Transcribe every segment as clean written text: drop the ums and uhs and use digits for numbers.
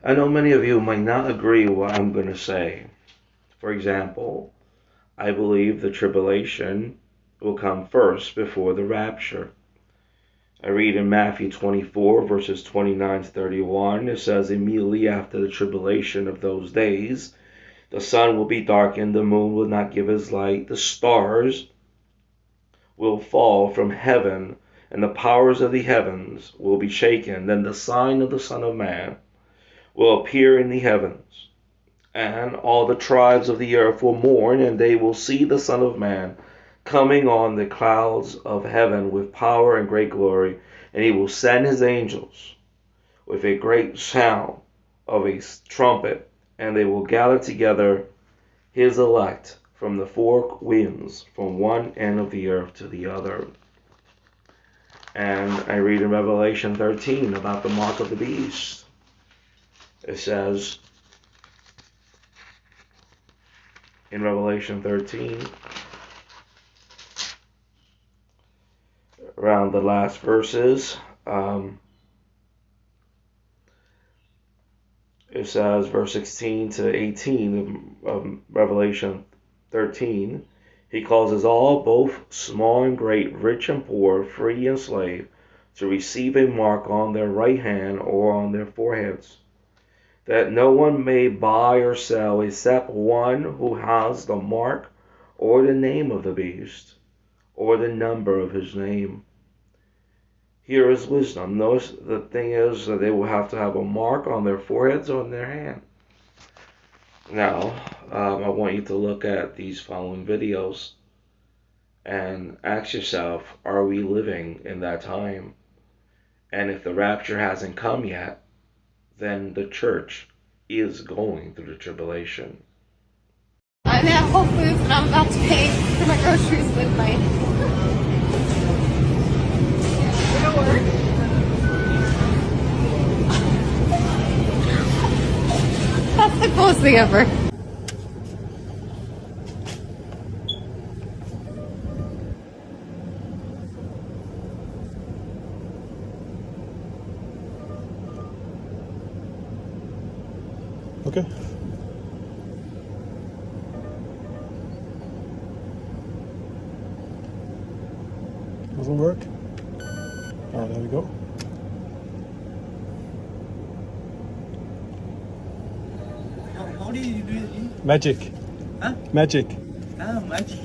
I know many of you might not agree with what I'm going to say. For example, I believe the tribulation will come first before the rapture. I read in Matthew 24, verses 29 to 31, it says, immediately after the tribulation of those days, the sun will be darkened, the moon will not give its light, the stars will fall from heaven, and the powers of the heavens will be shaken. Then the sign of the Son of Man will appear in the heavens, and all the tribes of the earth will mourn, and they will see the Son of Man coming on the clouds of heaven with power and great glory, and he will send his angels with a great sound of a trumpet, and they will gather together his elect from the four winds, from one end of the earth to the other. And I read in Revelation 13 about the mark of the beast. It says in Revelation 13, around the last verses, it says, verse 16 to 18 of Revelation 13, he causes all, both small and great, rich and poor, free and slave, to receive a mark on their right hand or on their foreheads, that no one may buy or sell except one who has the mark or the name of the beast or the number of his name. Here is wisdom. Notice the thing is that they will have to have a mark on their foreheads or on their hand. Now, I want you to look at these following videos and ask yourself, are we living in that time? And if the rapture hasn't come yet, then the church is going through the tribulation. I'm at Whole Foods and I'm about to pay for my groceries with my That's the coolest thing ever. Okay. Doesn't work? Oh, there we go. How do you do it? Magic. Huh? Magic. Ah, magic.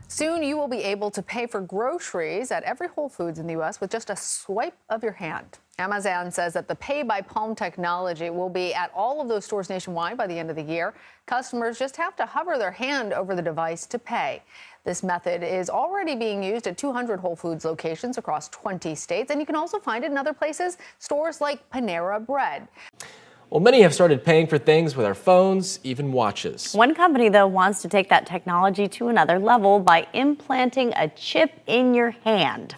Soon you will be able to pay for groceries at every Whole Foods in the U.S. with just a swipe of your hand. Amazon says that the Pay by Palm technology will be at all of those stores nationwide by the end of the year. Customers just have to hover their hand over the device to pay. This method is already being used at 200 Whole Foods locations across 20 states, and you can also find it in other places, stores like Panera Bread. Well, many have started paying for things with our phones, even watches. One company, though, wants to take that technology to another level by implanting a chip in your hand.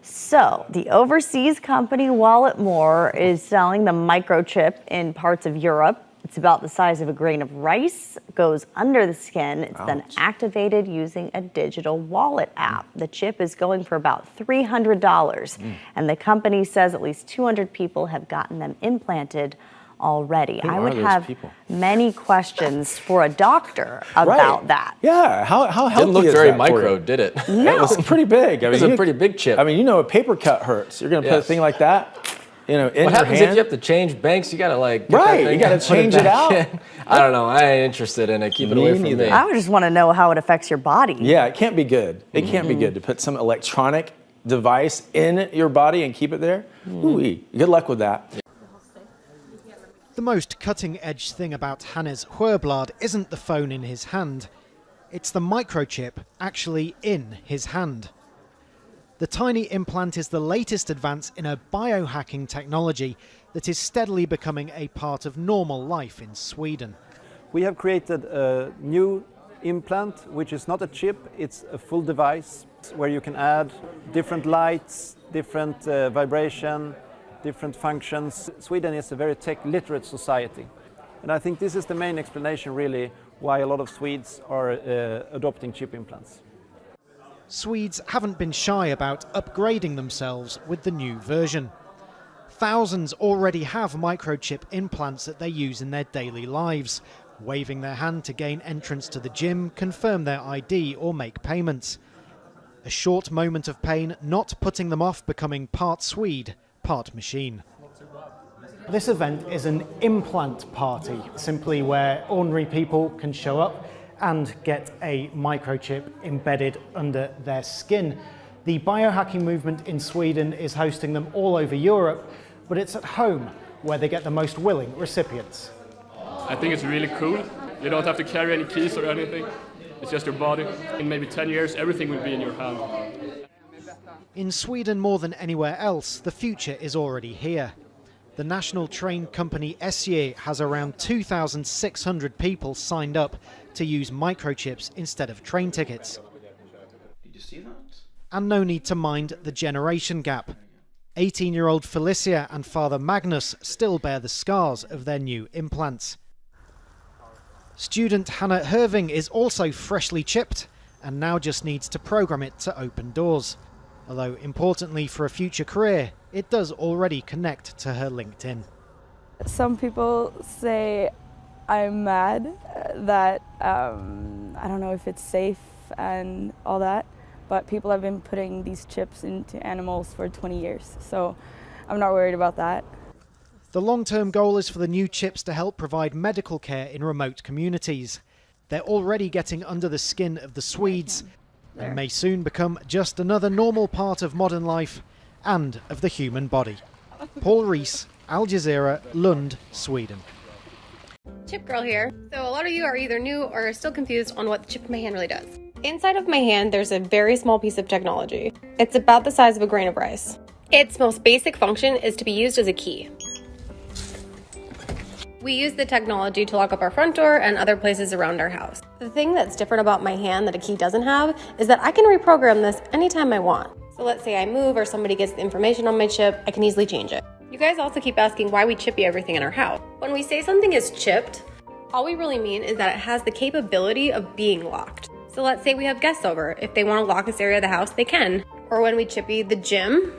So, the overseas company Walletmore is selling the microchip in parts of Europe. It's about the size of a grain of rice, goes under the skin. It's then activated using a digital wallet app. The chip is going for about $300, and the company says at least 200 people have gotten them implanted already. I would have many questions for a doctor about that. Yeah, how healthy Didn't look is very that for micro, you? did it? No. It was pretty big. I mean, It was a pretty big chip. I mean, you know, a paper cut hurts. You're going to put a thing like that, you know, in What your happens hand. if you have to change banks? You gotta like get Right, that thing you gotta and put change it back out. in. I don't know. I ain't interested in it. Keep it away from neither. me. I would just want to know how it affects your body. Yeah, it can't be good. It can't be good to put some electronic device in your body and keep it there. Ooh-wee. Good luck with that. The most cutting-edge thing about Hannes Huerblad isn't the phone in his hand. It's the microchip actually in his hand. The tiny implant is the latest advance in a biohacking technology that is steadily becoming a part of normal life in Sweden. We have created a new implant, which is not a chip, it's a full device where you can add different lights, different vibration, different functions. Sweden is a very tech-literate society. And I think this is the main explanation, really, why a lot of Swedes are adopting chip implants. Swedes haven't been shy about upgrading themselves with the new version. Thousands already have microchip implants that they use in their daily lives, waving their hand to gain entrance to the gym, confirm their ID or make payments. A short moment of pain not putting them off becoming part Swede, part machine. This event is an implant party, simply where ordinary people can show up and get a microchip embedded under their skin. The biohacking movement in Sweden is hosting them all over Europe, but it's at home where they get the most willing recipients. I think it's really cool. You don't have to carry any keys or anything. It's just your body. In maybe 10 years, everything will be in your hand. In Sweden more than anywhere else, the future is already here. The national train company SJ has around 2,600 people signed up to use microchips instead of train tickets. Did you see that? And no need to mind the generation gap. 18-year-old Felicia and father Magnus still bear the scars of their new implants. Student Hannah Herving is also freshly chipped and now just needs to program it to open doors. Although importantly for a future career, it does already connect to her LinkedIn. Some people say I'm mad that I don't know if it's safe and all that, but people have been putting these chips into animals for 20 years, so I'm not worried about that. The long-term goal is for the new chips to help provide medical care in remote communities. They're already getting under the skin of the Swedes and may soon become just another normal part of modern life and of the human body. Paul Rees, Al Jazeera, Lund, Sweden. Chip Girl here. So a lot of you are either new or still confused on what the chip in my hand really does. Inside of my hand, there's a very small piece of technology. It's about the size of a grain of rice. Its most basic function is to be used as a key. We use the technology to lock up our front door and other places around our house. The thing that's different about my hand that a key doesn't have is that I can reprogram this anytime I want. So let's say I move or somebody gets the information on my chip, I can easily change it. You guys also keep asking why we chippy everything in our house. When we say something is chipped, all we really mean is that it has the capability of being locked. So let's say we have guests over. If they want to lock this area of the house, they can. Or when we chippy the gym,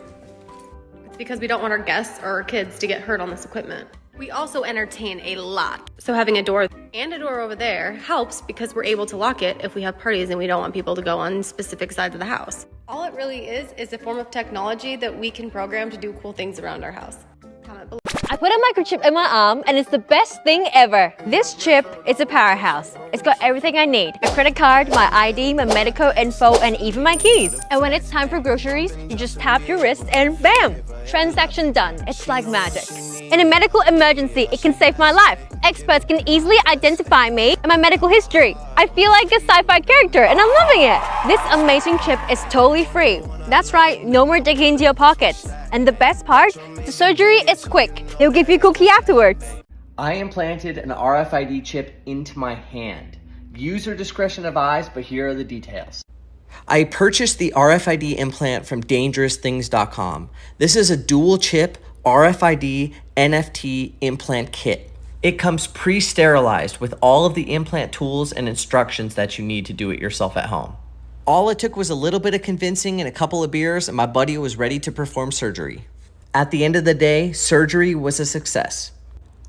it's because we don't want our guests or our kids to get hurt on this equipment. We also entertain a lot. So having a door and a door over there helps because we're able to lock it if we have parties and we don't want people to go on specific sides of the house. All it really is a form of technology that we can program to do cool things around our house. Comment below. I put a microchip in my arm and it's the best thing ever. This chip is a powerhouse. It's got everything I need. A credit card, my ID, my medical info, and even my keys. And when it's time for groceries, you just tap your wrist and bam! Transaction done. It's like magic. In a medical emergency, it can save my life. Experts can easily identify me and my medical history. I feel like a sci-fi character and I'm loving it. This amazing chip is totally free. That's right, no more digging into your pockets. And the best part, the surgery is quick. They'll give you a cookie afterwards. I implanted an RFID chip into my hand. User discretion advised, but here are the details. I purchased the RFID implant from DangerousThings.com. This is a dual chip RFID NFT implant kit. It comes pre-sterilized with all of the implant tools and instructions that you need to do it yourself at home. All it took was a little bit of convincing and a couple of beers, and my buddy was ready to perform surgery. At the end of the day, surgery was a success.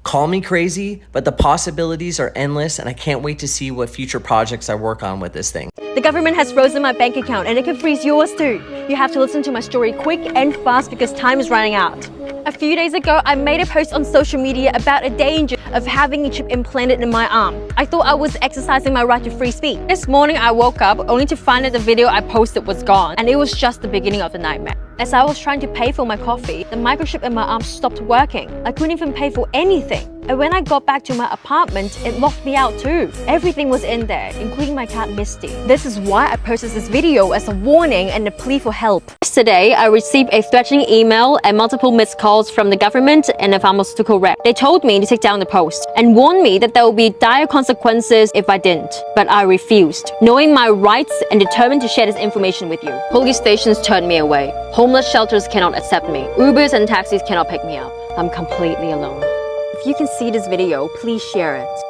Call me crazy, but the possibilities are endless, and I can't wait to see what future projects I work on with this thing. The government has frozen my bank account and it can freeze yours too. You have to listen to my story quick and fast because time is running out. A few days ago, I made a post on social media about a danger of having a chip implanted in my arm. I thought I was exercising my right to free speech. This morning, I woke up only to find that the video I posted was gone, and it was just the beginning of the nightmare. As I was trying to pay for my coffee, the microchip in my arm stopped working. I couldn't even pay for anything. And when I got back to my apartment, it locked me out too. Everything was in there, including my cat Misty. This is why I posted this video as a warning and a plea for help. Yesterday, I received a threatening email and multiple missed calls from the government and a pharmaceutical rep. They told me to take down the post and warned me that there would be dire consequences if I didn't. But I refused, knowing my rights and determined to share this information with you. Police stations turned me away. Homeless shelters cannot accept me. Ubers and taxis cannot pick me up. I'm completely alone. If you can see this video, please share it.